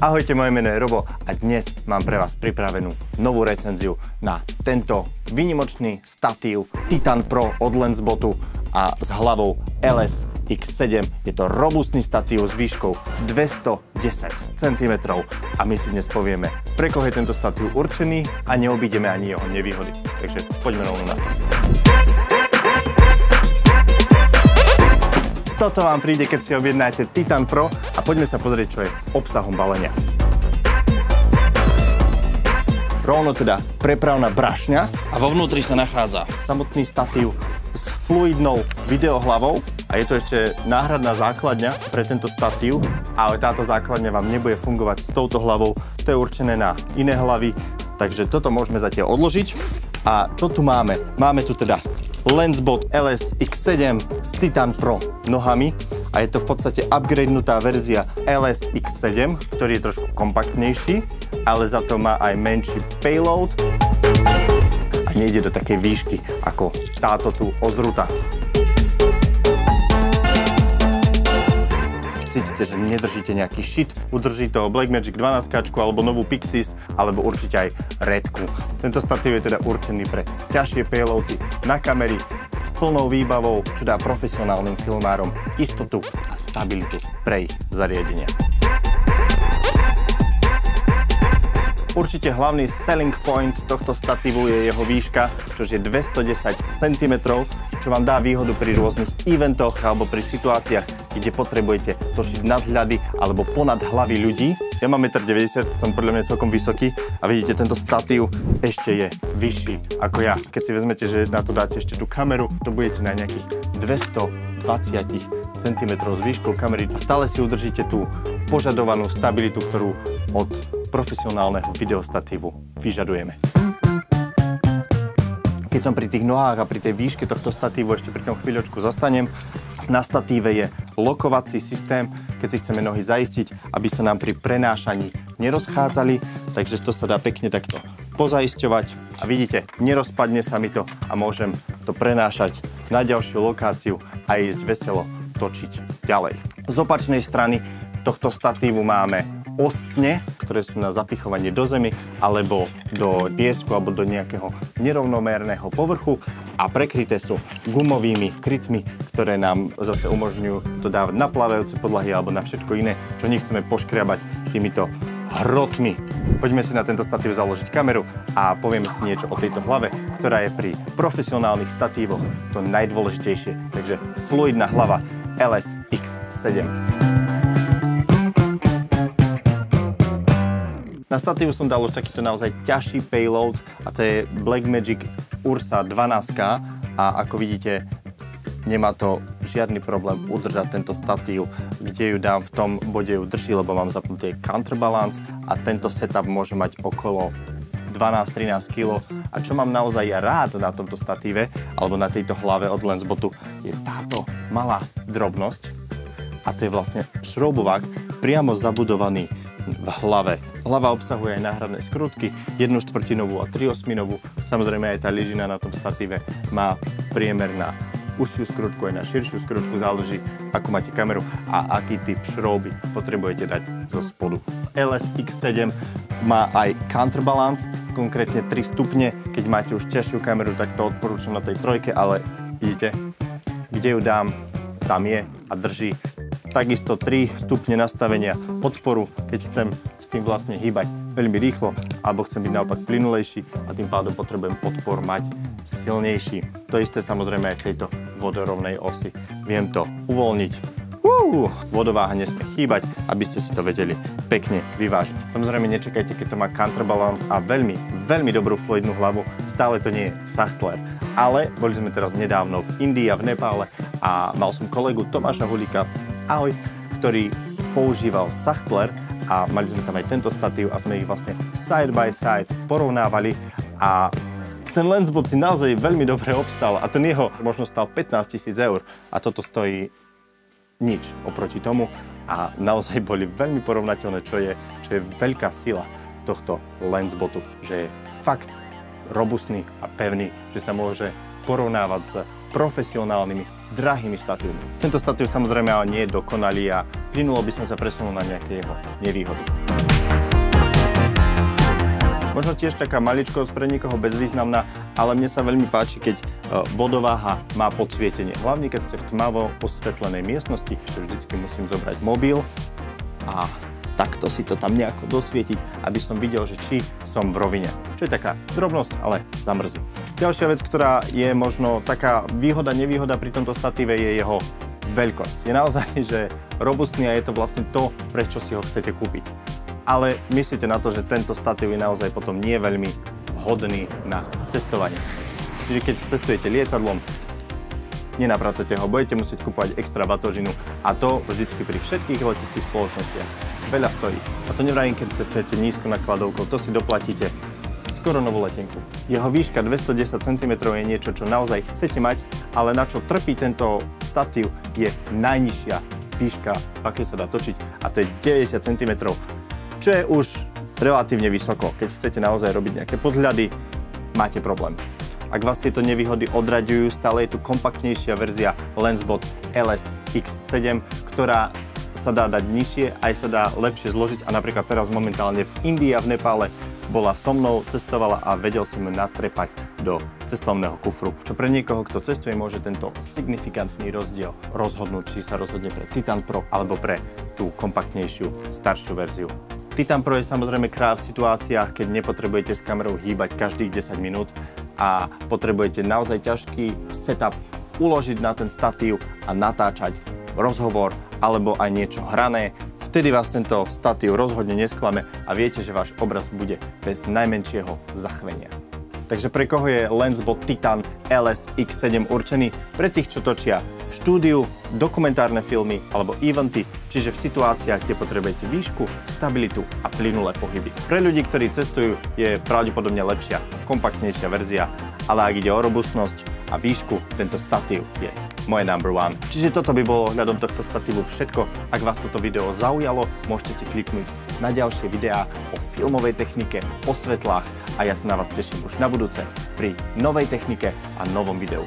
Ahojte, moje meno je Robo a dnes mám pre vás pripravenú novú recenziu na tento výnimočný statív Titan Pro od Lensbotu a s hlavou LS X7. Je to robustný statív s výškou 210 cm a my si dnes povieme, pre koho je tento statív určený a neobídeme ani jeho nevýhody. Takže poďme rovno na to. Toto vám príde, keď si objednáte Titan Pro a poďme sa pozrieť, čo je obsahom balenia. Rovno teda prepravná brašňa a vo vnútri sa nachádza samotný statív s fluidnou videohlavou a je to ešte náhradná základňa pre tento statív, ale táto základňa vám nebude fungovať s touto hlavou, to je určené na iné hlavy, takže toto môžeme zatiaľ odložiť. A čo tu máme? Máme tu teda Lensbot LS X7 s Titan Pro nohami a je to v podstate upgradenutá verzia LS X7, ktorý je trošku kompaktnejší, ale za to má aj menší payload a nejde do takej výšky ako táto tu ozruta. Cítite, že nedržíte nejaký shit, udrží to Blackmagic 12 alebo novú Pixis, alebo určite aj Redku. Tento statív je teda určený pre ťažšie payloady na kamery s plnou výbavou, čo dá profesionálnym filmárom istotu a stabilitu pre ich zariadenia. Určite hlavný selling point tohto statívu je jeho výška, čo je 210 cm, čo vám dá výhodu pri rôznych eventoch alebo pri situáciách, kde potrebujete točiť nadhľady alebo ponad hlavy ľudí. Ja mám 1,90 m, som podľa mňa celkom vysoký a vidíte, tento statív ešte je vyšší ako ja. Keď si vezmete, že na to dáte ešte tú kameru, to budete na nejakých 220 cm s výškou kamery a stále si udržíte tú požadovanú stabilitu, ktorú od profesionálneho videostatívu vyžadujeme. Keď som pri tých nohách a pri tej výške tohto statívu ešte pri tom chvíľočku zastanem, na statíve je lokovací systém, keď si chceme nohy zaistiť, aby sa nám pri prenášaní nerozchádzali, takže to sa dá pekne takto pozaisťovať a vidíte, nerozpadne sa mi to a môžem to prenášať na ďalšiu lokáciu a ísť veselo točiť ďalej. Z opačnej strany tohto statívu máme ostne, ktoré sú na zapichovanie do zemi alebo do piesku alebo do nejakého nerovnomérneho povrchu a prekryté sú gumovými krytmi, ktoré nám zase umožňujú to dávať na plávajúce podlahy alebo na všetko iné, čo nechceme poškriabať týmito hrotmi. Poďme si na tento statív založiť kameru a povieme si niečo o tejto hlave, ktorá je pri profesionálnych statívoch to najdôležitejšie. Takže fluidná hlava LS X7. Na statívu som dal už takýto naozaj ťažší payload a to je Blackmagic Ursa 12K a ako vidíte, nemá to žiadny problém udržať tento statív, kde ju dám v tom bode ju drží, lebo mám zapnutý counterbalance a tento setup môže mať okolo 12-13 kg. A čo mám naozaj rád na tomto statíve alebo na tejto hlave od Lensbotu je táto malá drobnosť a to je vlastne šroubovák priamo zabudovaný v hlave. Hlava obsahuje aj náhradné skrutky, 1/4 a 3/8. Samozrejme aj tá lyžina na tom statíve má priemer na užšiu skrutku aj na širšiu skrutku, záleží ako máte kameru a aký typ šrouby potrebujete dať zo spodu. LS X7 má aj counterbalance, konkrétne 3 stupne. Keď máte už ťažšiu kameru, tak to odporúčam na tej trojke, ale vidíte, kde ju dám, tam je a drží. Takisto 3 stupne nastavenia odporu, keď chcem s tým vlastne hýbať veľmi rýchlo, alebo chcem byť naopak plynulejší a tým pádom potrebujem odpor mať silnejší. To isté samozrejme aj v tejto vodorovnej osi. Viem to uvoľniť. Vodováha nesmie chýbať, aby ste si to vedeli pekne vyvážiť. Samozrejme nečakajte, keď to má counterbalance a veľmi dobrú fluidnú hlavu, stále to nie je sachtler. Ale boli sme teraz nedávno v Indii a v Nepále a mal som kolegu Tomáša Hulíka, ahoj, ktorý používal sachtler a mali sme tam aj tento statív a sme ich vlastne side by side porovnávali a ten Lensbot si naozaj veľmi dobre obstal a ten jeho možno stal 15 000 eur a toto stojí nič oproti tomu a naozaj boli veľmi porovnateľné, čo je veľká sila tohto Lensbotu, že je fakt robustný a pevný, že sa môže porovnávať s profesionálnymi drahými statívmi. Tento statív samozrejme ale nie je dokonalý a plynulo by som sa presunul na nejaké jeho nevýhody. Možno tiež taká maličkosť pre niekoho bezvýznamná, ale mne sa veľmi páči, keď vodováha má podsvietenie. Hlavne keď ste v tmavo osvetlenej miestnosti, ešte vždycky musím zobrať mobil a takto si to tam nejako dosvietiť, aby som videl, že či som v rovine. Čo je taká drobnosť, ale zamrzí. Ďalšia vec, ktorá je možno taká výhoda, nevýhoda pri tomto statíve je jeho veľkosť. Je naozaj, že robustný a je to vlastne to, prečo si ho chcete kúpiť. Ale myslíte na to, že tento statív je naozaj potom nie veľmi vhodný na cestovanie. Čiže keď cestujete lietadlom, nenapracete ho, budete musieť kúpovať extra batožinu a to vždycky pri všetkých leteckých spoločnostiach veľa stojí. A to nevravím, keď cestujete nízko nakladovkou, to si doplatíte skoro novú letenku. Jeho výška 210 cm je niečo, čo naozaj chcete mať, ale na čo trpí tento statív je najnižšia výška, aké sa dá točiť, a to je 90 cm, čo je už relatívne vysoko. Keď chcete naozaj robiť nejaké podhľady, máte problém. Ak vás tieto nevýhody odraďujú, stále je tu kompaktnejšia verzia LensBot LS-X7, ktorá sa dá dať nižšie, aj sa dá lepšie zložiť a napríklad teraz momentálne v Indii a v Nepále bola so mnou, cestovala a vedel som ju natrepať do cestovného kufru. Čo pre niekoho, kto cestuje, môže tento signifikantný rozdiel rozhodnúť, či sa rozhodne pre Titan Pro alebo pre tú kompaktnejšiu, staršiu verziu. Titan Pro je samozrejme kráľ v situáciách, keď nepotrebujete s kamerou hýbať každých 10 minút a potrebujete naozaj ťažký setup uložiť na ten statív a natáčať rozhovor alebo aj niečo hrané. Vtedy vás tento statív rozhodne nesklame a viete, že váš obraz bude bez najmenšieho zachvenia. Takže pre koho je LensBot Titan LS-X7 určený? Pre tých, čo točia v štúdiu, dokumentárne filmy alebo eventy, čiže v situáciách, kde potrebujete výšku, stabilitu a plynulé pohyby. Pre ľudí, ktorí cestujú, je pravdepodobne lepšia, kompaktnejšia verzia, ale ak ide o robustnosť a výšku, tento statív je moje number one. Čiže toto by bolo ohľadom tohto statívu všetko. Ak vás toto video zaujalo, môžete si kliknúť na ďalšie videá o filmovej technike, o svetlách a ja sa na vás teším už na budúce pri novej technike a novom videu.